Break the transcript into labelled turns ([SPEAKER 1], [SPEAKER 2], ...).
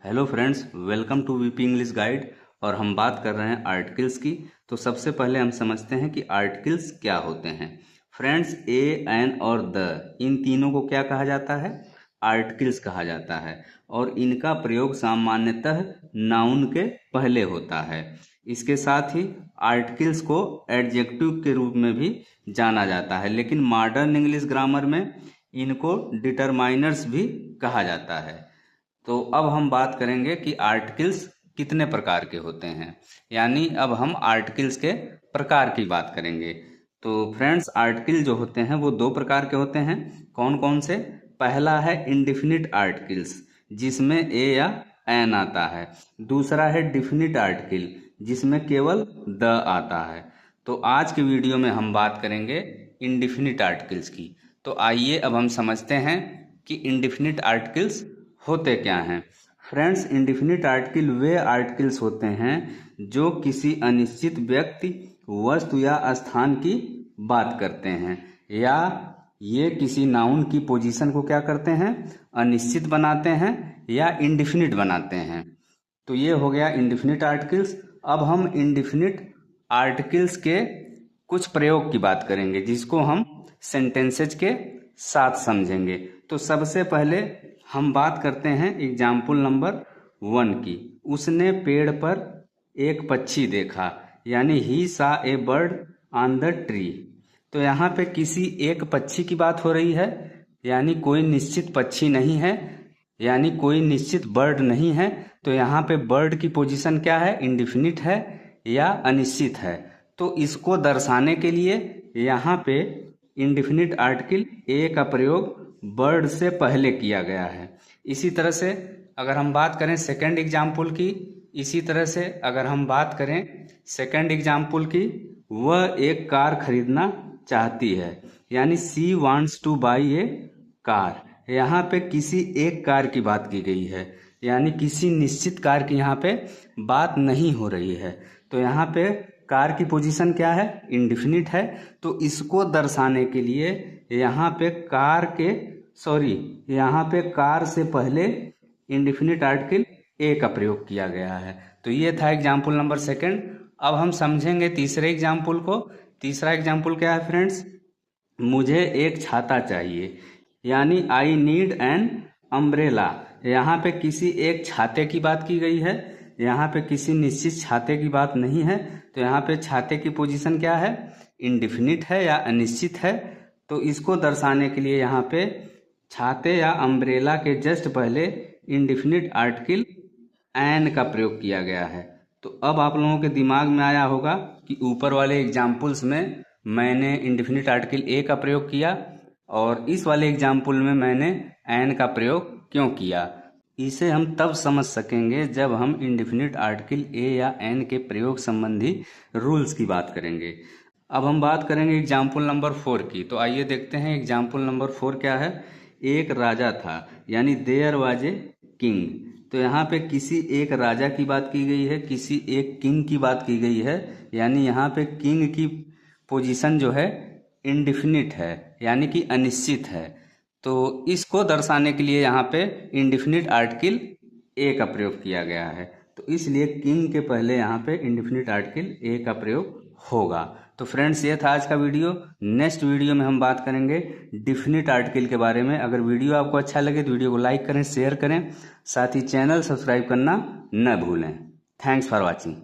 [SPEAKER 1] Hello friends, welcome to VP English guide. और हम बात कर रहे हैं आर्टिकल्स की। तो सबसे पहले हम समझते हैं कि आर्टिकल्स क्या होते हैं। फ्रेंड्स, ए, एन और द, इन तीनों को क्या कहा जाता है? आर्टिकल्स कहा जाता है। और इनका प्रयोग सामान्यतः नाउन के पहले होता है। इसके साथ ही आर्टिकल्स को एडजेक्टिव के रूप में भी जाना जाता है, लेकिन मॉडर्न इंग्लिश ग्रामर में इनको डिटरमाइनर्स भी कहा जाता है। तो अब हम बात करेंगे कि आर्टिकल्स कितने प्रकार के होते हैं, यानी अब हम आर्टिकल्स के प्रकार की बात करेंगे। तो फ्रेंड्स, आर्टिकल जो होते हैं वो दो प्रकार के होते हैं। कौन कौन से? पहला है इंडिफिनिट आर्टिकल्स, जिसमें ए या एन आता है। दूसरा है डिफिनिट आर्टिकल, जिसमें केवल द आता है। तो आज के वीडियो में हम बात करेंगे इंडिफिनिट आर्टिकल्स की। तो आइए अब हम समझते हैं कि इंडिफिनिट आर्टिकल्स होते क्या हैं। फ्रेंड्स, इंडिफिनिट आर्टिकल वे आर्टिकल्स होते हैं जो किसी अनिश्चित व्यक्ति, वस्तु या स्थान की बात करते हैं, या ये किसी नाउन की पोजीशन को क्या करते हैं? अनिश्चित बनाते हैं या इंडिफिनिट बनाते हैं। तो ये हो गया इंडिफिनिट आर्टिकल्स। अब हम इंडिफिनिट आर्टिकल्स के कुछ प्रयोग की बात करेंगे, जिसको हम सेंटेंसेज के साथ समझेंगे। तो सबसे पहले हम बात करते हैं एग्जाम्पल नंबर 1 की। उसने पेड़ पर एक पक्षी देखा, यानी ही सा ए बर्ड ऑन द ट्री। तो यहाँ पे किसी एक पक्षी की बात हो रही है, यानी कोई निश्चित पक्षी नहीं है, यानी कोई निश्चित बर्ड नहीं है। तो यहाँ पे बर्ड की पोजीशन क्या है? इंडिफिनिट है या अनिश्चित है। तो इसको दर्शाने के लिए यहाँ पे इंडिफिनिट आर्टिकल ए का प्रयोग बर्ड से पहले किया गया है। इसी तरह से अगर हम बात करें सेकंड एग्जाम्पल की, इसी तरह से अगर हम बात करें सेकंड एग्जाम्पल की, वह एक कार खरीदना चाहती है, यानी सी wants two by A car. यहाँ पे किसी एक कार की बात की गई है, यानी किसी निश्चित कार की यहाँ पे बात नहीं हो रही है। तो यहाँ पे कार की पोजीशन क्या है? इंडिफिनिट है। तो इसको दर्शाने के लिए यहाँ पे यहाँ पे कार से पहले इंडिफिनिट आर्टिकल ए का प्रयोग किया गया है। तो ये था एग्जाम्पल नंबर सेकंड। अब हम समझेंगे तीसरे एग्जाम्पल को। तीसरा एग्जाम्पल क्या है फ्रेंड्स? मुझे एक छाता चाहिए, यानी आई नीड एन अम्ब्रेला। यहाँ पे किसी एक छाते की बात की गई है, यहाँ पे किसी निश्चित छाते की बात नहीं है। तो यहाँ पे छाते की पोजीशन क्या है? इंडिफिनिट है या अनिश्चित है। तो इसको दर्शाने के लिए यहाँ पे छाते या अम्ब्रेला के जस्ट पहले इंडिफिनिट आर्टिकल एन का प्रयोग किया गया है। तो अब आप लोगों के दिमाग में आया होगा कि ऊपर वाले एग्जाम्पल्स में मैंने इंडिफिनिट आर्टिकल ए का प्रयोग किया और इस वाले एग्जाम्पल में मैंने एन का प्रयोग क्यों किया। इसे हम तब समझ सकेंगे जब हम इंडिफिनिट आर्टिकल ए या एन के प्रयोग संबंधी रूल्स की बात करेंगे। अब हम बात करेंगे एग्जाम्पल नंबर 4 की। तो आइए देखते हैं एग्जाम्पल नंबर 4 क्या है। एक राजा था, यानी देयर वाज ए किंग। तो यहाँ पे किसी एक राजा की बात की गई है, किसी एक किंग की बात की गई है, यानी यहाँ पे किंग की पोजीशन जो है इंडिफिनिट है, यानी कि अनिश्चित है। तो इसको दर्शाने के लिए यहाँ पे इंडिफिनिट आर्टिकल ए का प्रयोग किया गया है। तो इसलिए किंग के पहले यहाँ पे इंडिफिनिट आर्टिकल ए का प्रयोग होगा। तो फ्रेंड्स, ये था आज का वीडियो। नेक्स्ट वीडियो में हम बात करेंगे डिफिनिट आर्टिकल के बारे में। अगर वीडियो आपको अच्छा लगे तो वीडियो को लाइक करें, शेयर करें, साथ ही चैनल सब्सक्राइब करना न भूलें। Thanks for watching.